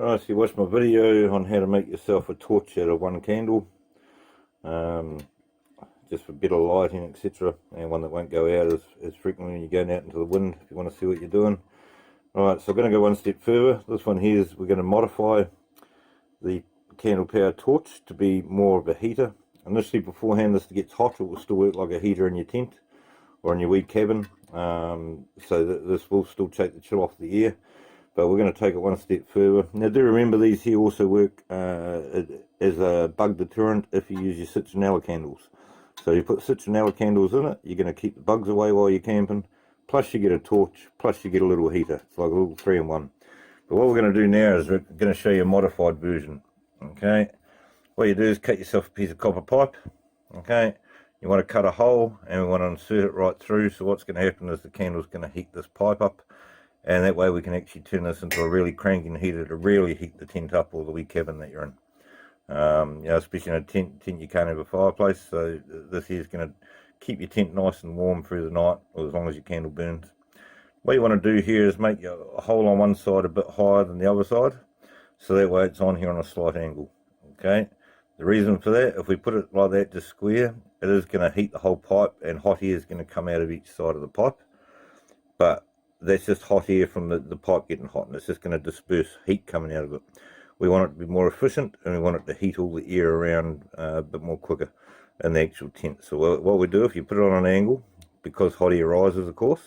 Right, so you watched my video on how to make yourself a torch out of one candle, just for better lighting, etc., and one that won't go out as frequently when you're going out into the wind if you want to see what you're doing. Alright, so I'm going to go one step further. This one here is we're going to modify the candle power torch to be more of a heater. Initially, beforehand this gets hot, it will still work like a heater in your tent or in your wee cabin, so that this will still take the chill off the air. But we're going to take it one step further. Now do remember these here also work as a bug deterrent if you use your citronella candles. So you put citronella candles in it, you're going to keep the bugs away while you're camping, plus you get a torch, plus you get a little heater. It's like a little 3-in-1. But what we're going to do now is we're going to show you a modified version. Okay, what you do is cut yourself a piece of copper pipe. Okay, you want to cut a hole and we want to insert it right through. So what's going to happen is the candle's going to heat this pipe up, and that way we can actually turn this into a really cranking heater to really heat the tent up or the wee cabin that you're in. You know, especially in a tent you can't have a fireplace, so this here is going to keep your tent nice and warm through the night, or as long as your candle burns. What you want to do here is make your hole on one side a bit higher than the other side, so that way it's on here on a slight angle. Okay, the reason for that, if we put it like that, just square, it is going to heat the whole pipe, and hot air is going to come out of each side of the pipe. But that's just hot air from the pipe getting hot, and it's just going to disperse heat coming out of it. We want it to be more efficient, and we want it to heat all the air around a bit more quicker in the actual tent. So what we do, if you put it on an angle, because hot air rises, of course,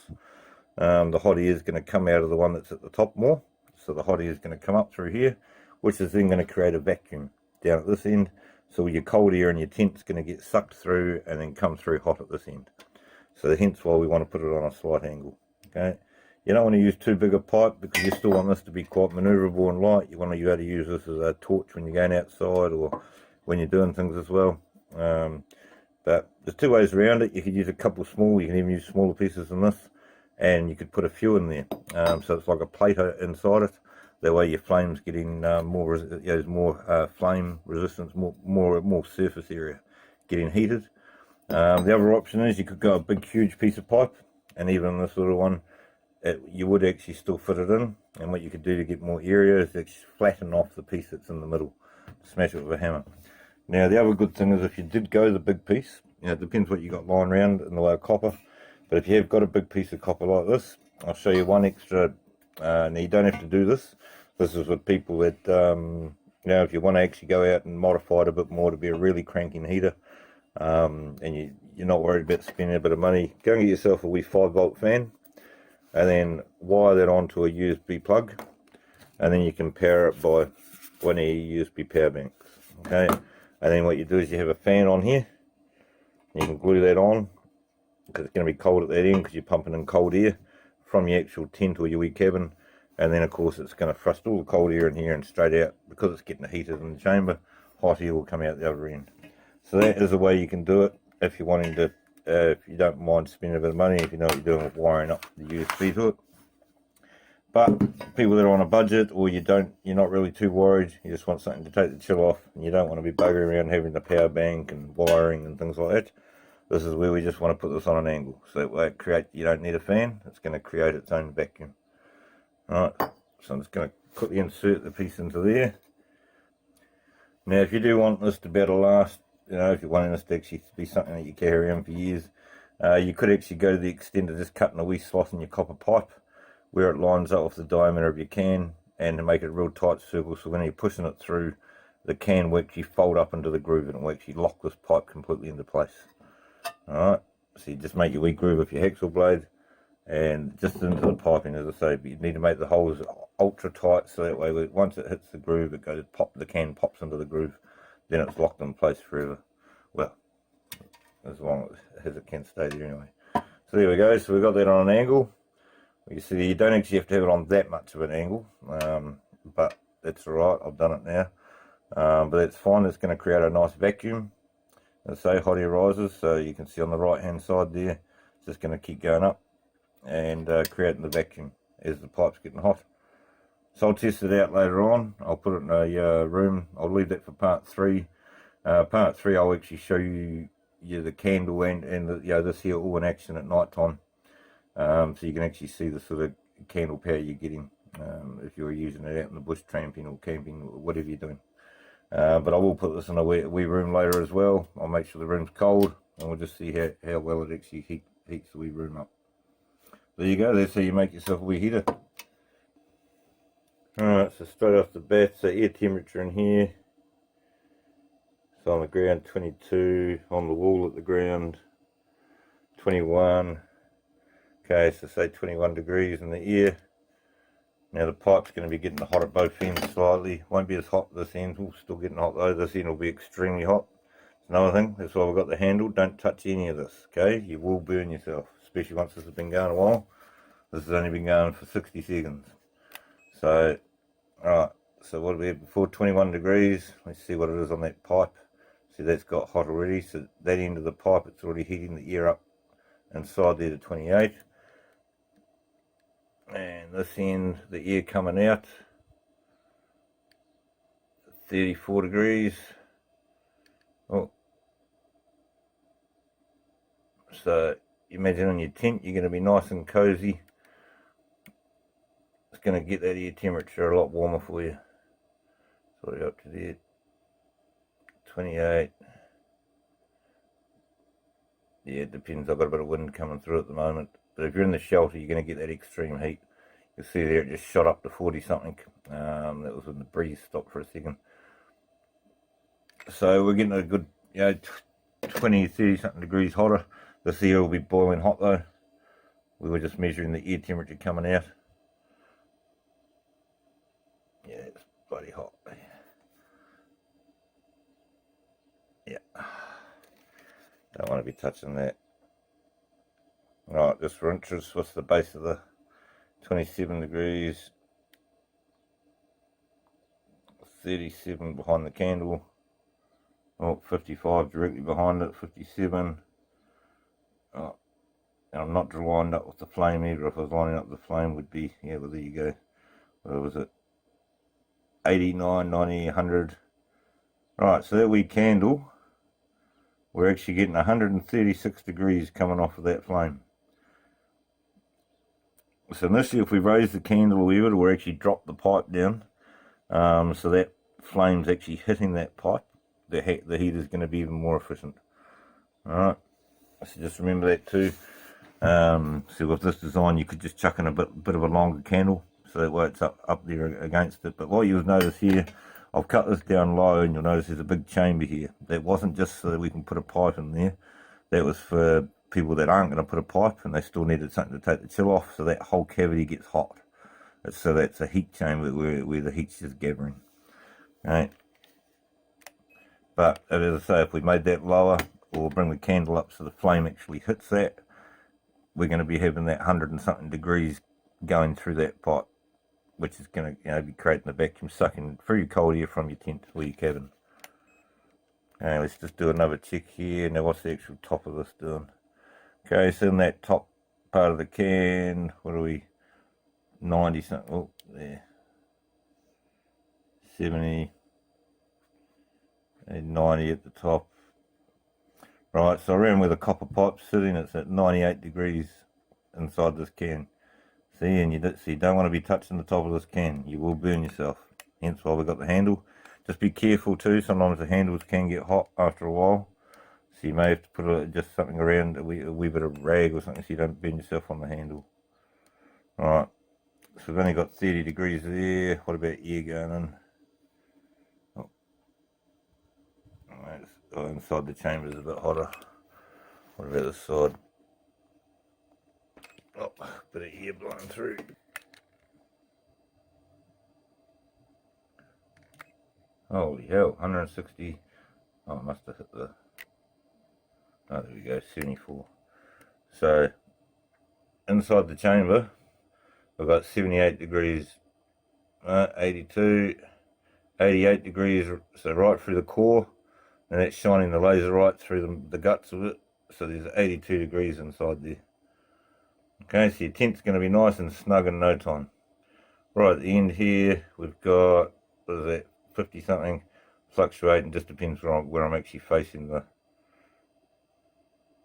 the hot air is going to come out of the one that's at the top more. So the hot air is going to come up through here, which is then going to create a vacuum down at this end. So your cold air in your tent is going to get sucked through and then come through hot at this end. So hence why we want to put it on a slight angle. Okay, you don't want to use too big a pipe because you still want this to be quite manoeuvrable and light. You want to be able to use this as a torch when you're going outside or when you're doing things as well. But there's two ways around it. You could use a couple small, you can even use smaller pieces than this, and you could put a few in there. So it's like a plate inside it. That way your flame's getting more, there's more flame resistance, more surface area getting heated. The other option is you could go a big huge piece of pipe, and even this little one, you would actually still fit it in. And what you could do to get more area is actually flatten off the piece that's in the middle, smash it with a hammer. Now the other good thing is if you did go the big piece, you know, it depends what you got lying around in the way of copper, but if you have got a big piece of copper like this, I'll show you one extra. Now you don't have to do this. This is with people that, you know, if you want to actually go out and modify it a bit more to be a really cranking heater, and you're not worried about spending a bit of money, go and get yourself a wee 5-volt fan, and then wire that onto a USB plug, and then you can power it by one of your USB power banks. Okay, and then what you do is you have a fan on here, you can glue that on, because it's going to be cold at that end because you're pumping in cold air from your actual tent or your wee cabin, and then of course it's going to thrust all the cold air in here and straight out. Because it's getting heated in the chamber, hot air will come out the other end. So that is a way you can do it if you're wanting to, if you don't mind spending a bit of money, if you know what you're doing with wiring up the USB to it. But people that are on a budget, or you're not really too worried, you just want something to take the chill off, and you don't want to be buggering around having the power bank and wiring and things like that, this is where we just want to put this on an angle. So that way you don't need a fan, it's going to create its own vacuum. Alright, so I'm just going to quickly insert the piece into there. Now if you do want this to be able to last, you know, if you're wanting this to actually be something that you carry around for years, you could actually go to the extent of just cutting a wee slot in your copper pipe where it lines up with the diameter of your can, and to make it a real tight circle, so when you're pushing it through, the can will actually fold up into the groove and it will actually lock this pipe completely into place. Alright, so you just make your wee groove with your hacksaw blade and just into the piping, as I say, but you need to make the holes ultra tight, so that way once it hits the groove, it goes the can pops into the groove, then it's locked in place forever. Well, as long as it can stay there anyway. So there we go, so we've got that on an angle. You see, you don't actually have to have it on that much of an angle, but that's alright, I've done it now. But that's fine, it's going to create a nice vacuum. As I say, hot air rises, so you can see on the right hand side there, it's just going to keep going up and creating the vacuum as the pipe's getting hot. So I'll test it out later on. I'll put it in a room. I'll leave that for part 3. Part 3 I'll actually show you the candle and this here all in action at night time. So you can actually see the sort of candle power you're getting. if you're using it out in the bush tramping or camping or whatever you're doing. But I will put this in a wee room later as well. I'll make sure the room's cold, and we'll just see how well it actually heats the wee room up. There you go, that's how you make yourself a wee heater. Alright, so straight off the bat, so air temperature in here. So on the ground 22, on the wall at the ground 21. Okay, so say 21 degrees in the air. Now the pipe's going to be getting hot at both ends slightly. Won't be as hot this end, will still getting hot though. This end will be extremely hot. It's another thing, that's why we've got the handle. Don't touch any of this, okay? You will burn yourself, especially once this has been going a while. This has only been going for 60 seconds. So, alright, so what do we have before? 21 degrees. Let's see what it is on that pipe. See, that's got hot already. So that end of the pipe, it's already heating the air up inside there to 28. And this end, the air coming out, 34 degrees. Oh, so you imagine in your tent, you're going to be nice and cozy. It's going to get that air temperature a lot warmer for you. Sorry, up to there, 28. Yeah, it depends. I've got a bit of wind coming through at the moment. But if you're in the shelter, you're going to get that extreme heat. You'll see there it just shot up to 40 something. That was when the breeze stopped for a second. So we're getting a good, 20, 30 something degrees hotter. This air will be boiling hot though. We were just measuring the air temperature coming out. Yeah, it's bloody hot. Yeah. Don't want to be touching that. Right, just for interest, what's the base of the 27 degrees? 37 behind the candle. Oh, 55 directly behind it, 57. Oh, and I'm not lined up with the flame either. If I was lining up the flame, would be, yeah, well, there you go. What was it? 89, 90, 100. Right, so that wee candle, we're actually getting 136 degrees coming off of that flame. So initially, if we raise the candle a wee bit, we'll actually drop the pipe down. So that flame's actually hitting that pipe. The heat is going to be even more efficient. Alright, so just remember that too. So with this design, you could just chuck in a bit of a longer candle, so that way it's up there against it. But what you'll notice here, I've cut this down low, and you'll notice there's a big chamber here. That wasn't just so that we can put a pipe in there. That was for people that aren't going to put a pipe, and they still needed something to take the chill off, so that whole cavity gets hot. So that's a heat chamber where the heat's just gathering. Right. But as I say, if we made that lower, or bring the candle up so the flame actually hits that, we're going to be having that 100 and something degrees going through that pipe, which is going to be creating the vacuum, sucking free cold air from your tent or your cabin. Okay, let's just do another check here. Now, what's the actual top of this doing? Okay, so in that top part of the can, what are we? 90 something. Oh, there. 70. And 90 at the top. Right, so around where the copper pipe's sitting, it's at 98 degrees inside this can. See, and you don't want to be touching the top of this can. You will burn yourself. Hence why we've got the handle. Just be careful too. Sometimes the handles can get hot after a while. So you may have to put just something around, a wee bit of rag or something, so you don't burn yourself on the handle. Alright, so we've only got 30 degrees there. What about air going in? Oh, inside the chamber is a bit hotter. What about this side? Oh, bit of air blowing through. Holy hell, 160. Oh, I must have hit the... Oh, there we go, 74. So, inside the chamber, we've got 78 degrees, 82, 88 degrees, so right through the core, and that's shining the laser right through the guts of it, so there's 82 degrees inside there. Okay, so your tent's going to be nice and snug in no time. Right at the end here, we've got, what is that, 50 something, fluctuating, just depends where I'm actually facing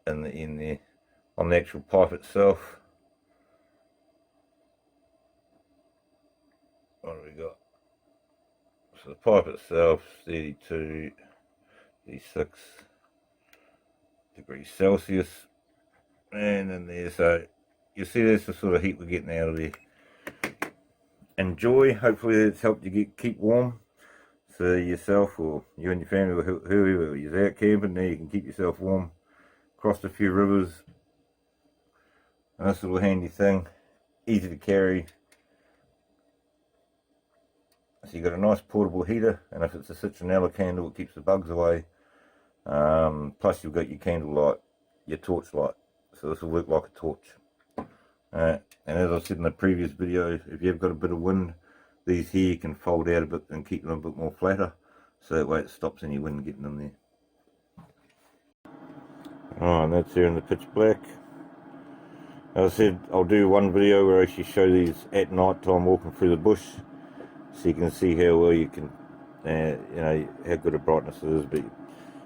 in there, on the actual pipe itself. what have we got? So the pipe itself, 32, 36 degrees Celsius, and in there, so you see that's the sort of heat we're getting out of there. Enjoy. Hopefully it's helped you keep warm. So yourself or you and your family or whoever is out camping, now you can keep yourself warm. Crossed a few rivers. Nice little handy thing. Easy to carry. So you got a nice portable heater, and if it's a citronella candle, it keeps the bugs away. Plus you've got your candle light, your torch light. So this will work like a torch. And as I said in the previous video, if you've got a bit of wind, these here can fold out a bit and keep them a bit more flatter, so that way it stops any wind getting in there. Oh, and that's here in the pitch black. As I said, I'll do one video where I actually show these at night time walking through the bush, so you can see how well you can, you know, how good a brightness it is. But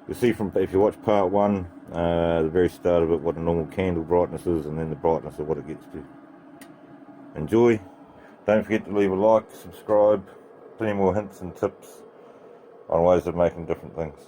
you'll see from, if you watch part one, the very start of it, what a normal candle brightness is, and then the brightness of what it gets to. Enjoy. Don't forget to leave a like, subscribe, plenty more hints and tips on ways of making different things.